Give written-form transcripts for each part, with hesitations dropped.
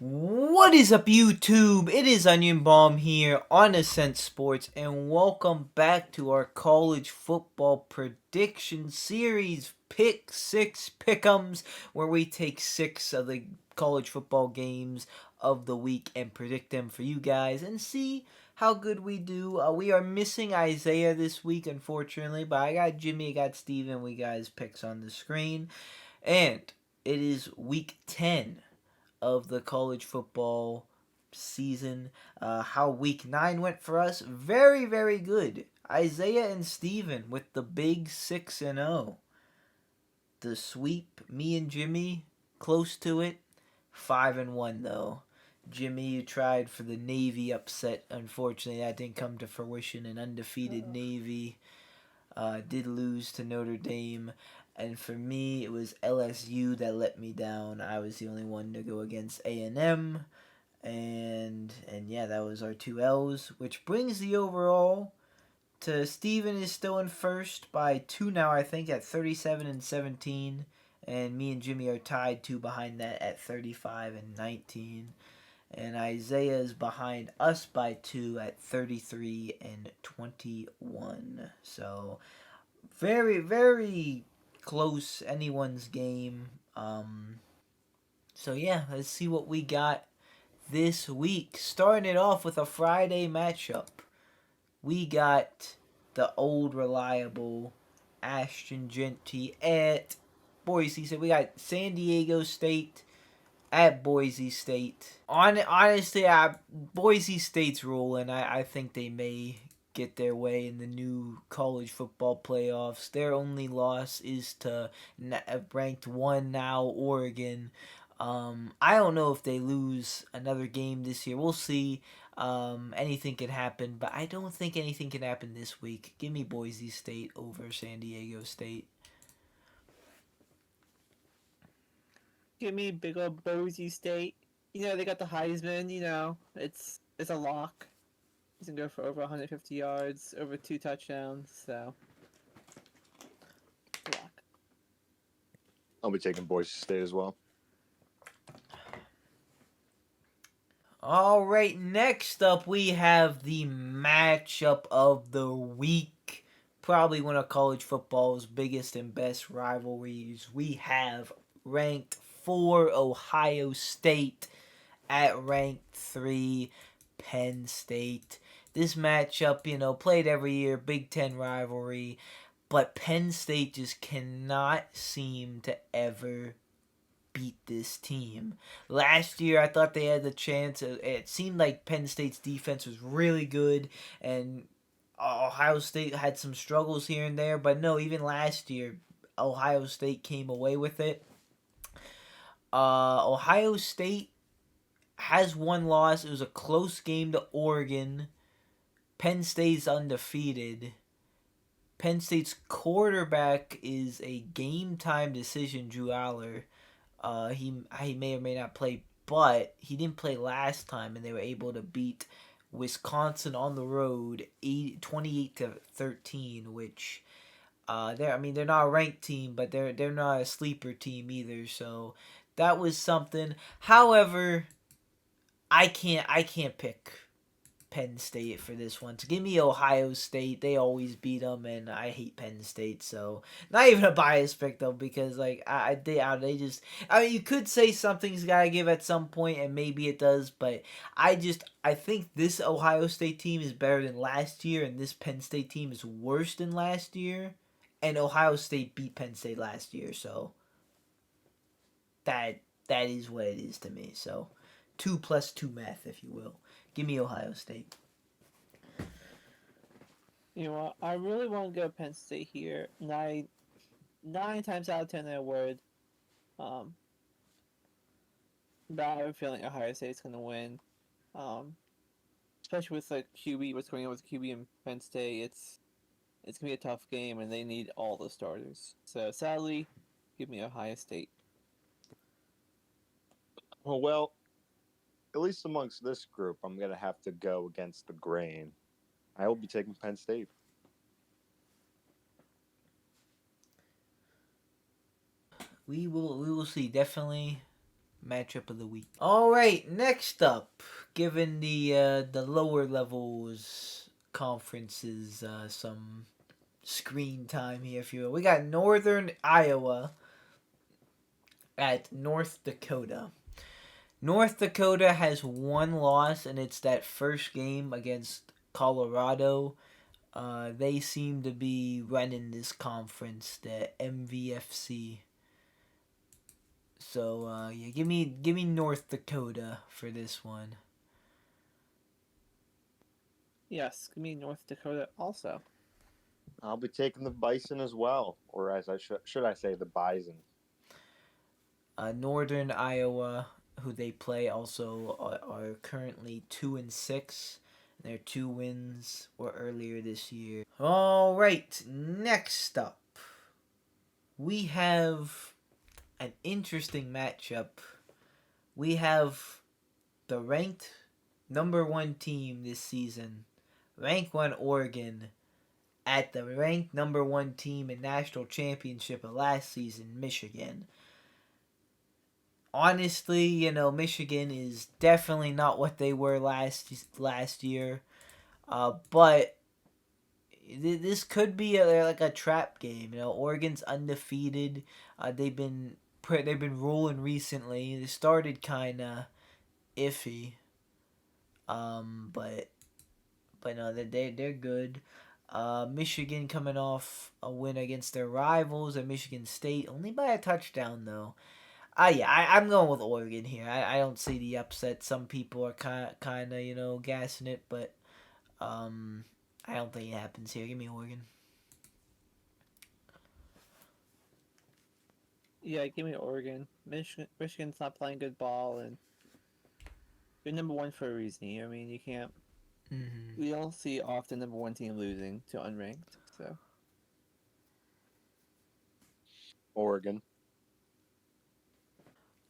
What is up, YouTube? It is Onion Bomb here on Ascent Sports, and welcome back to our college football prediction series, Pick Six Pick Ems, where we take 6 of the college football games of the week and predict them for you guys and see how good we do. We are missing Isaiah this week, unfortunately, but I got Jimmy, I got Steven, we guys picks on the screen, and it is week 10 of the college football season. How week 9 went for us, very, very good. Isaiah and Steven with the big 6-0. The sweep, me and Jimmy, close to it. 5-1 though. Jimmy, you tried for the Navy upset. Unfortunately, that didn't come to fruition. An undefeated Navy did lose to Notre Dame. And for me, it was LSU that let me down. I was the only one to go against A&M. And yeah, that was our 2 L's, which brings the overall to Steven is still in first by 2 now, I think, at 37 and 17. And me and Jimmy are tied 2 behind that at 35 and 19. And Isaiah is behind us by 2 at 33 and 21. So very, very close, anyone's game. So yeah, let's see what we got this week. Starting it off with a Friday matchup. We got the old reliable Ashton Genty at Boise State. We got San Diego State at Boise State. Honestly, Boise State's rolling. I think they may get their way in the new college football playoffs. Their only loss is to ranked 1 now Oregon. I don't know if they lose another game this year. We'll see. Anything can happen, but I don't think anything can happen this week. Give me Boise State over San Diego State. Give me big old Boise State. They got the Heisman. It's a lock. He's gonna go for over 150 yards, over 2 touchdowns. So, lock. I'll be taking Boise State as well. All right, next up we have the matchup of the week. Probably one of college football's biggest and best rivalries. We have ranked 4 Ohio State at ranked 3 Penn State. This matchup, played every year, Big Ten rivalry, but Penn State just cannot seem to ever beat this team. Last year, I thought they had the chance. It seemed like Penn State's defense was really good, and Ohio State had some struggles here and there. But no, even last year, Ohio State came away with it. Ohio State has 1 loss. It was a close game to Oregon. Penn State's undefeated. Penn State's quarterback is a game-time decision, Drew Aller. He may or may not play, but he didn't play last time, and they were able to beat Wisconsin on the road 28-13, which they're not a ranked team, but they're not a sleeper team either. So that was something. However, I can't pick Penn State for this one. So give me Ohio State. They always beat them, and I hate Penn State. So not even a bias pick though, because they just. I mean, you could say something's got to give at some point, and maybe it does, but I think this Ohio State team is better than last year, and this Penn State team is worse than last year, and Ohio State beat Penn State last year, so that is what it is to me. So 2 + 2 math, if you will. Give me Ohio State. You know what? I really want to go Penn State here. Nine times out of 10 I would. But I have a feeling Ohio State's gonna win. Especially with QB, what's going on with QB in Penn State. It's gonna be a tough game, and they need all the starters. So sadly, give me Ohio State. Well, at least amongst this group, I'm going to have to go against the grain. I will be taking Penn State. We will see. Definitely matchup of the week. All right, next up, given the lower levels conferences some screen time here, if you will, we got Northern Iowa at North Dakota. North Dakota has one loss, and it's that first game against Colorado. They seem to be running this conference, the MVFC. So yeah, give me North Dakota for this one. Yes, give me North Dakota also. I'll be taking the Bison as well, or as I should I say the Bison. Northern Iowa, who they play, also are currently 2-6. Their 2 wins were earlier this year. All right, next up, we have an interesting matchup. We have the ranked number 1 team this season, ranked 1 Oregon, at the ranked number 1 team in national championship of last season, Michigan. Honestly, Michigan is definitely not what they were last year. But this could be like a trap game. Oregon's undefeated. They've been rolling recently. They started kind of iffy. But no, they're good. Michigan coming off a win against their rivals at Michigan State, only by a touchdown though. I'm going with Oregon here. I don't see the upset. Some people are kind of gassing it, but I don't think it happens here. Give me Oregon. Yeah, give me Oregon. Michigan's not playing good ball, and they're number 1 for a reason. I mean, you can't. Mm-hmm. We don't see often number 1 team losing to unranked. So Oregon.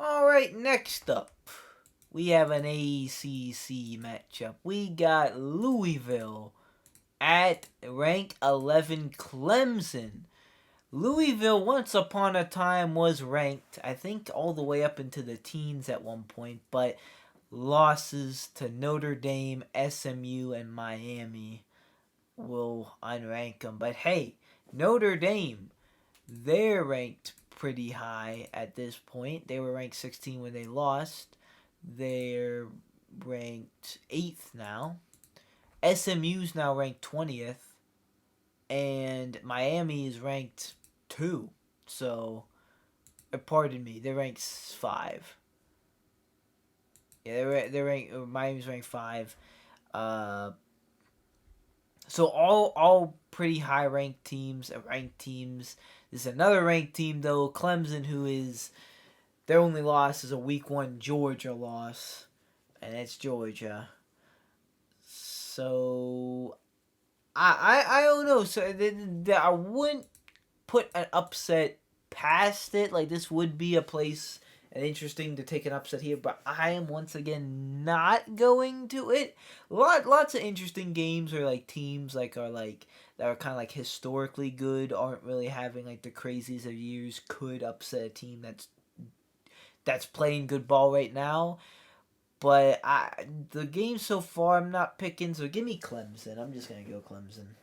All right, next up, we have an ACC matchup. We got Louisville at rank 11 Clemson. Louisville once upon a time was ranked, I think, all the way up into the teens at one point, but losses to Notre Dame, SMU, and Miami will unrank them. But hey, Notre Dame, they're ranked pretty high at this point. They were ranked 16 when they lost. They're ranked 8th now. SMU's now ranked 20th. And Miami is ranked 2. So, pardon me, they're ranked 5. Yeah, they're ranked. Miami's ranked 5. So all pretty high ranked teams. There's another ranked team though, Clemson, who is their only loss is a week 1 Georgia loss, and it's Georgia. So I don't know. So I wouldn't put an upset past it. Like, this would be a place and interesting to take an upset here, but I am once again not going to it. Lots of interesting games or like teams that are kind of like historically good, aren't really having like the craziest of years, could upset a team that's playing good ball right now. But the game so far I'm not picking, so give me Clemson. I'm just gonna go Clemson.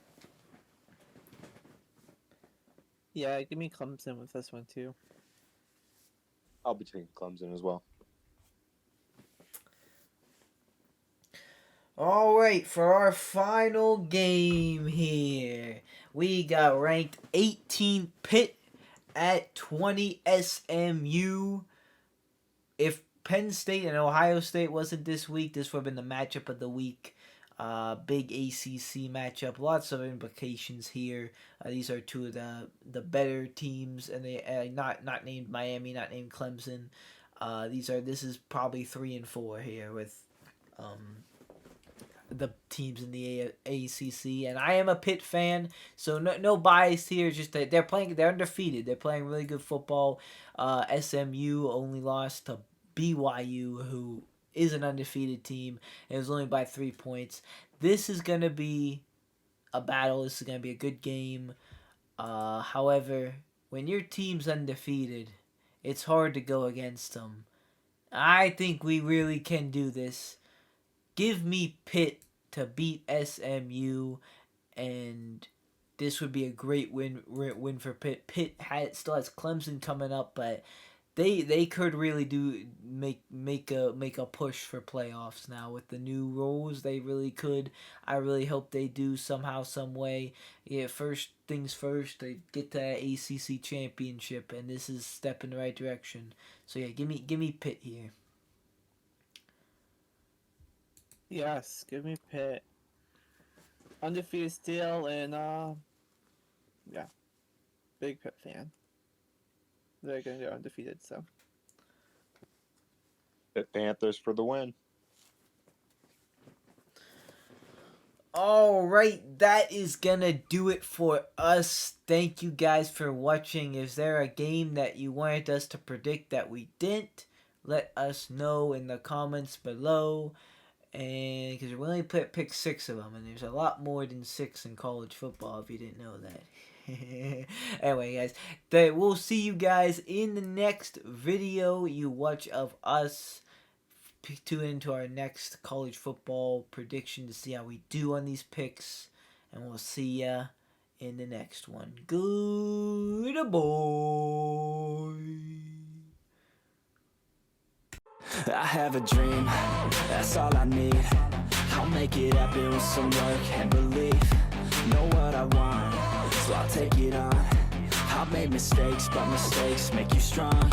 yeah, give me Clemson with this one too. I'll be taking Clemson as well. All right, for our final game here, we got ranked 18 Pitt at 20 SMU. If Penn State and Ohio State wasn't this week, this would have been the matchup of the week. Big ACC matchup. Lots of implications here. These are two of the better teams, and they not named Miami, not named Clemson. This is probably 3 and 4 here with the teams in the ACC, and I am a Pitt fan, so no bias here. Just that they're undefeated. They're playing really good football. SMU only lost to BYU, who is an undefeated team, and it was only by 3 points. This is gonna be a battle. This is gonna be a good game. However, when your team's undefeated, it's hard to go against them. I think we really can do this. Give me Pitt to beat SMU, and this would be a great win for Pitt. Still has Clemson coming up, but they could really do make a push for playoffs now with the new rules. They really could. I really hope they do somehow, some way. Yeah, first things first, they get to that ACC championship, and this is a step in the right direction. So yeah, give me Pitt here. Yes, give me Pitt. Undefeated still, and yeah, big Pitt fan. They're gonna go undefeated, so. Pitt Panthers for the win. All right, that is gonna do it for us. Thank you guys for watching. Is there a game that you wanted us to predict that we didn't? Let us know in the comments below. And because we only pick 6 of them, and there's a lot more than 6 in college football if you didn't know that. Anyway, guys, we'll see you guys in the next video you watch of us. Tune into our next college football prediction to see how we do on these picks, and we'll see ya in the next one. Good boy. I have a dream, that's all I need. I'll make it happen with some work and belief. Know what I want, so I'll take it on. I've made mistakes, but mistakes make you strong.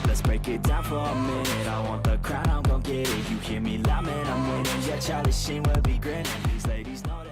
Let's break it down for a minute. I want the crown, I'm gon' get it. You hear me loud, man, I'm winning. Yeah, Charlie Sheen will be grinning. These ladies know that